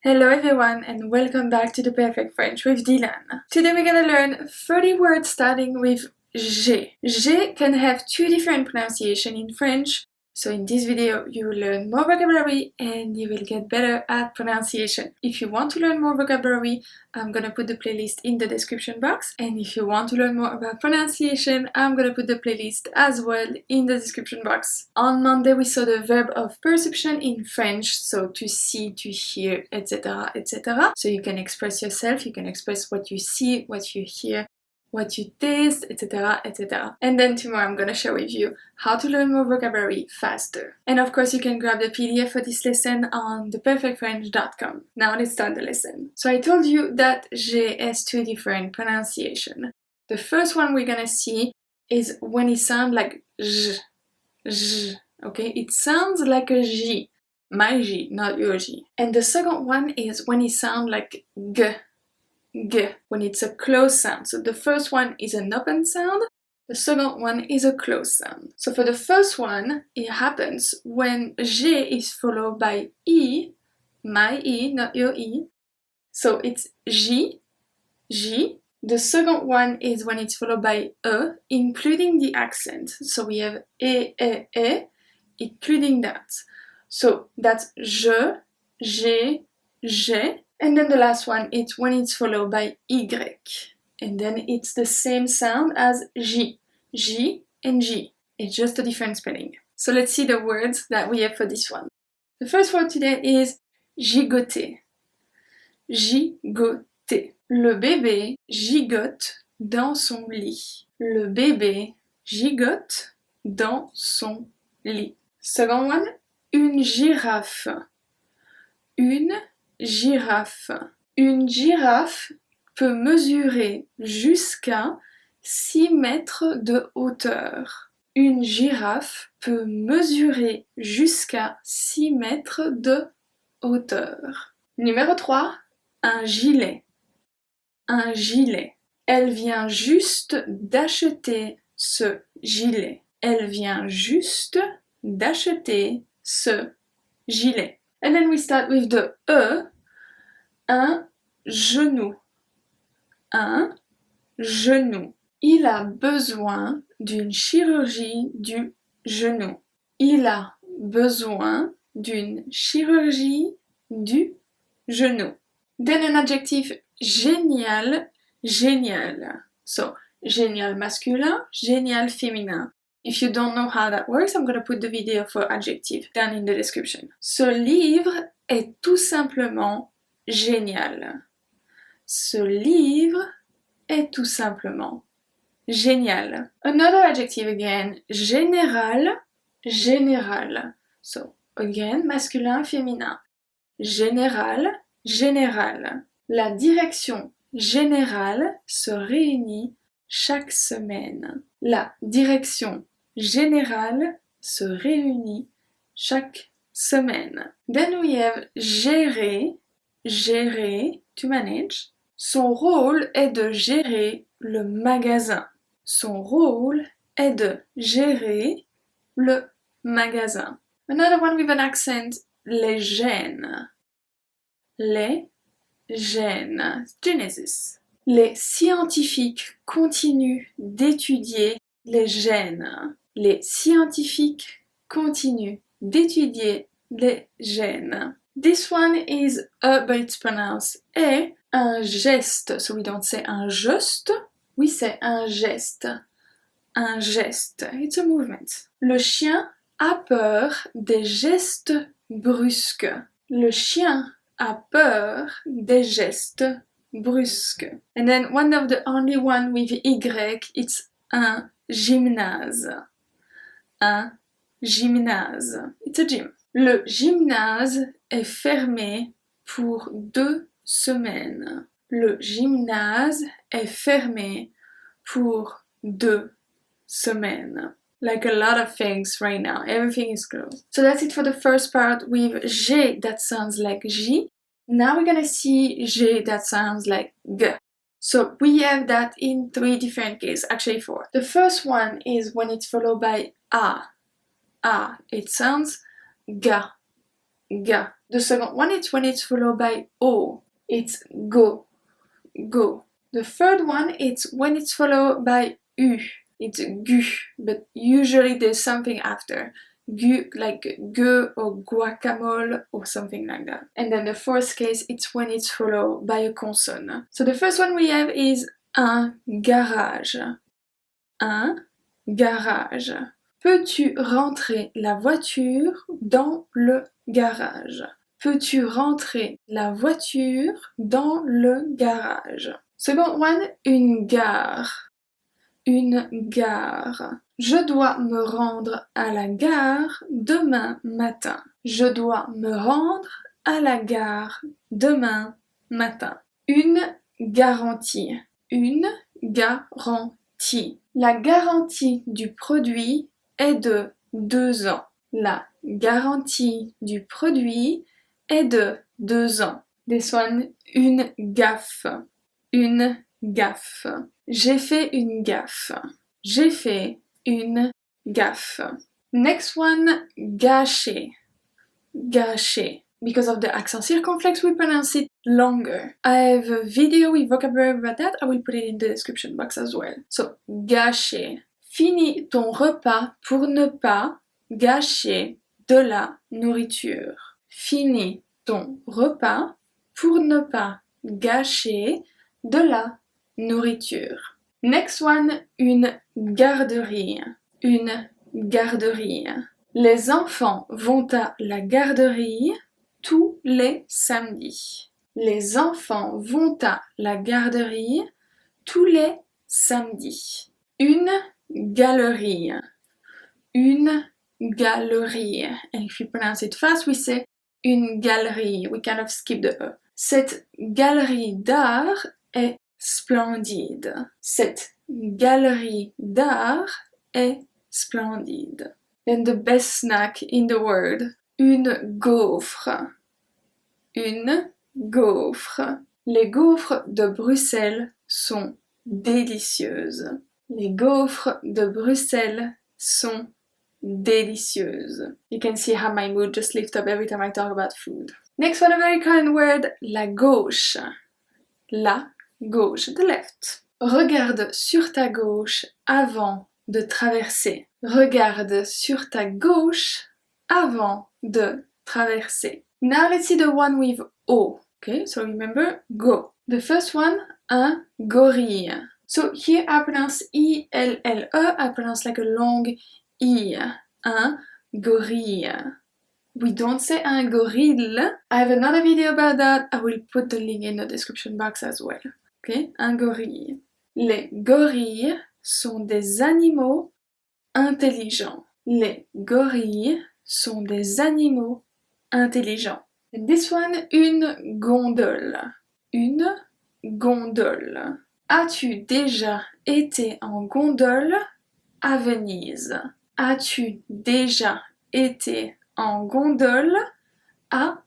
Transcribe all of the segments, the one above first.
Hello everyone and welcome back to the Perfect French with Dylane. Today we're gonna learn 30 words starting with J. J can have two different pronunciations in French, so in this video you will learn more vocabulary and you will get better at pronunciation. If you want to learn more vocabulary, I'm gonna put the playlist in the description box, and if you want to learn more about pronunciation, I'm gonna put the playlist as well in the description box. On Monday we saw the verb of perception in French, so to see, to hear, etc, etc. So you can express yourself, you can express what you see, what you hear, what you taste, etc, etc. And then tomorrow I'm gonna share with you how to learn more vocabulary faster. And of course you can grab the PDF for this lesson on theperfectfrench.com. Now let's start the lesson. So I told you that J has two different pronunciations. The first one we're gonna see is when it sounds like J, J, okay? It sounds like a J, my J, not your J. And the second one is when it sounds like G, G, when it's a closed sound. So the first one is an open sound, the second one is a closed sound. So for the first one, it happens when J is followed by E, my E, not your E. So it's J, J. The second one is when it's followed by E, including the accent. So we have E, including that. So that's je, j'ai, j'ai. And then the last one, it's when it's followed by Y. And then it's the same sound as J. J and J. It's just a different spelling. So let's see the words that we have for this one. The first word today is gigoter. Gigoter. Le bébé gigote dans son lit. Le bébé gigote dans son lit. Second one, une girafe. Une girafe. Une girafe peut mesurer jusqu'à 6 mètres de hauteur. Une girafe peut mesurer jusqu'à 6 mètres de hauteur. Numéro 3, un gilet. Un gilet. Elle vient juste d'acheter ce gilet. Elle vient juste d'acheter ce gilet. And then we start with the un genou. Un genou. Il a besoin d'une chirurgie du genou. Il a besoin d'une chirurgie du genou. Then an adjective génial, génial. So, génial masculin, génial féminin. If you don't know how that works, I'm going to put the video for adjective down in the description. Ce livre est tout simplement génial. Ce livre est tout simplement génial. Another adjective again, général, général. So, again, masculin, féminin. Général, général. La direction générale se réunit chaque semaine. La direction générale se réunit chaque semaine. Then we have gérer, gérer, to manage. Son rôle est de gérer le magasin. Son rôle est de gérer le magasin. Another one with an accent, les gènes. Les gènes. Genesis. Les scientifiques continuent d'étudier les gènes. Les scientifiques continuent d'étudier les gènes. This one is a, but it's pronounced a. Un geste. So we don't say un geste, we say un geste. Un geste. It's a movement. Le chien a peur des gestes brusques. Le chien a peur des gestes brusques. And then one of the only one with Y, it's un gymnase. Un gymnase. It's a gym. Le gymnase est fermé pour 2 semaines. Le gymnase est fermé pour 2 semaines. Like a lot of things right now. Everything is closed. So that's it for the first part with J that sounds like J. Now we're gonna see J that sounds like G. So we have that in 3 different cases, actually 4. The first one is when it's followed by A. A. It sounds ga, ga. The second one, it's when it's followed by O. It's go, go. The third one, it's when it's followed by U. It's gu, but usually there's something after. Gu, like gue or guacamole or something like that. And then the fourth case, it's when it's followed by a consonant. So the first one we have is un garage. Un garage. Peux-tu rentrer la voiture dans le garage? Peux-tu rentrer la voiture dans le garage? Second one, une gare. Une gare. Je dois me rendre à la gare demain matin. Je dois me rendre à la gare demain matin. Une garantie. Une garantie. La garantie du produit est de 2 ans. La garantie du produit est de 2 ans. This one, une gaffe. Une gaffe. J'ai fait une gaffe. J'ai fait une gaffe. Next one, gâcher. Gâcher. Because of the accent circumflex, we pronounce it longer. I have a video with vocabulary about that. I will put it in the description box as well. So, gâcher. Finis ton repas pour ne pas gâcher de la nourriture. Finis ton repas pour ne pas gâcher de la nourriture. Next one, une garderie. Une garderie. Les enfants vont à la garderie tous les samedis. Les enfants vont à la garderie tous les samedis. Une galerie. Une galerie. And if you pronounce it fast, we say une galerie. We kind of skip the E. Cette galerie d'art est splendide. Cette galerie d'art est splendide. Then the best snack in the world. Une gaufre. Une gaufre. Les gaufres de Bruxelles sont délicieuses. Les gaufres de Bruxelles sont délicieuses. You can see how my mood just lifts up every time I talk about food. Next one, a very common word, la gauche. La gauche, the left. Regarde sur ta gauche avant de traverser. Regarde sur ta gauche avant de traverser. Now let's see the one with O. Okay, so remember, go. The first one, un gorille. So here I pronounce I-L-L-E, I pronounce like a long I. Un gorille. We don't say un gorille. I have another video about that. I will put the link in the description box as well. Okay, un gorille. Les gorilles sont des animaux intelligents. Les gorilles sont des animaux intelligents. And this one, une gondole. Une gondole. As-tu déjà été en gondole à Venise? As-tu déjà été en gondole à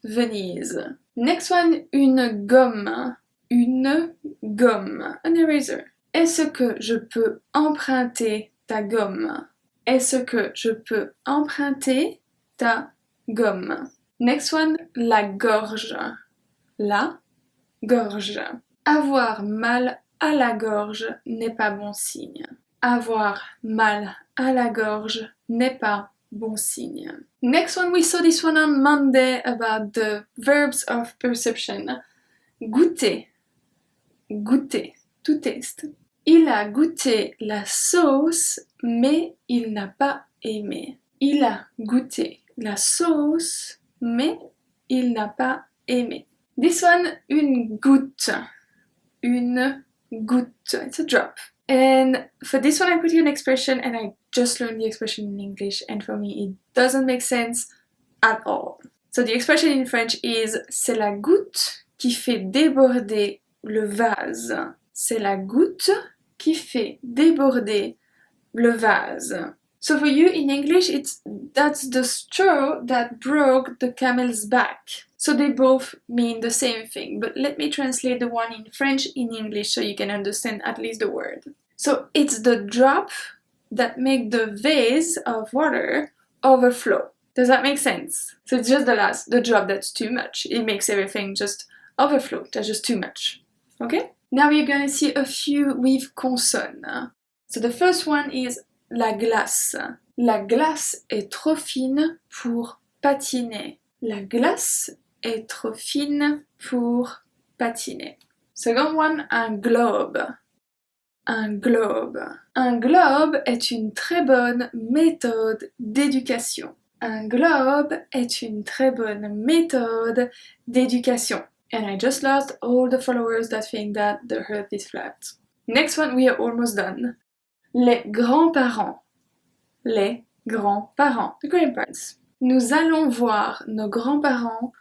Venise? Next one, une gomme. Une gomme. An eraser. Est-ce que je peux emprunter ta gomme? Est-ce que je peux emprunter ta gomme? Next one, la gorge. La gorge. Avoir mal à la gorge n'est pas bon signe. Avoir mal à la gorge n'est pas bon signe. Next one, we saw this one on Monday about the verbs of perception. Goûter. Goûter. To taste. Il a goûté la sauce, mais il n'a pas aimé. Il a goûté la sauce, mais il n'a pas aimé. This one, une goutte. Une goutte. It's a drop. And for this one, I put here an expression, and I just learned the expression in English, and for me, it doesn't make sense at all. So the expression in French is c'est la goutte qui fait déborder le vase. C'est la goutte qui fait déborder le vase. So for you in English, that's the straw that broke the camel's back. So they both mean the same thing, but let me translate the one in French in English so you can understand at least the word. So it's the drop that make the vase of water overflow. Does that make sense? So it's just the job that's too much. It makes everything just overflow. That's just too much. Okay? Now we're gonna see a few with consonne. So the first one is la glace. La glace est trop fine pour patiner. La glace est trop fine pour patiner. Second one, un globe. Un globe. Un globe est une très bonne méthode d'éducation. Un globe est une très bonne méthode d'éducation. And I just lost all the followers that think that the earth is flat. Next one, we are almost done. Les grands-parents. Les grands-parents. The grandparents. Nous allons voir nos grands-parents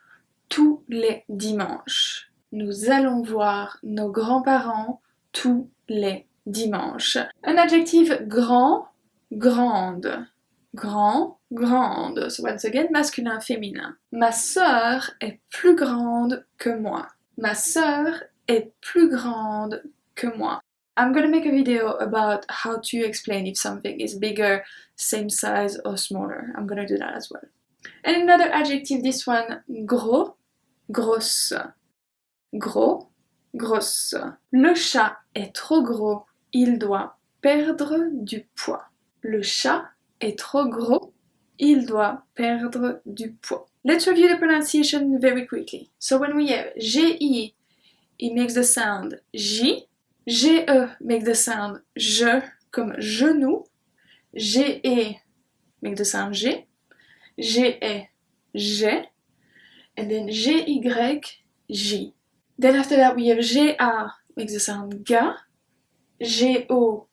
tous les dimanches. Nous allons voir nos grands-parents tous les dimanches. Un adjectif grand, grande. Grand, grande. So once again, masculin, féminin. Ma sœur est plus grande que moi. Ma sœur est plus grande que moi. I'm gonna make a video about how to explain if something is bigger, same size or smaller. I'm gonna do that as well. And another adjective, this one, gros, grosse. Gros, grosse. Le chat est trop gros, il doit perdre du poids. Le chat est trop gros, il doit perdre du poids. Let's review the pronunciation very quickly. So when we have G-I, it makes the sound J. G-E make the sound je, comme genou. G-E make the sound G. G-E, G. And then G-Y, J. Then after that we have G-A makes the sound ga. G-O,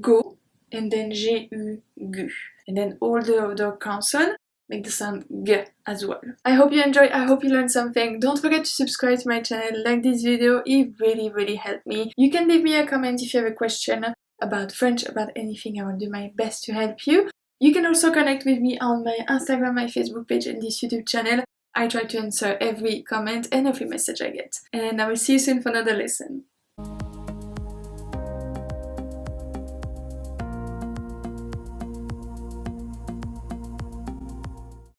go. And then G-U, gu. And then all the other consonants make the sound g as well. I hope you enjoyed, I hope you learned something. Don't forget to subscribe to my channel, like this video, it really helped me. You can leave me a comment if you have a question about French, about anything. I will do my best to help you. You can also connect with me on my Instagram, my Facebook page and this YouTube channel. I try to answer every comment and every message I get. And I will see you soon for another lesson.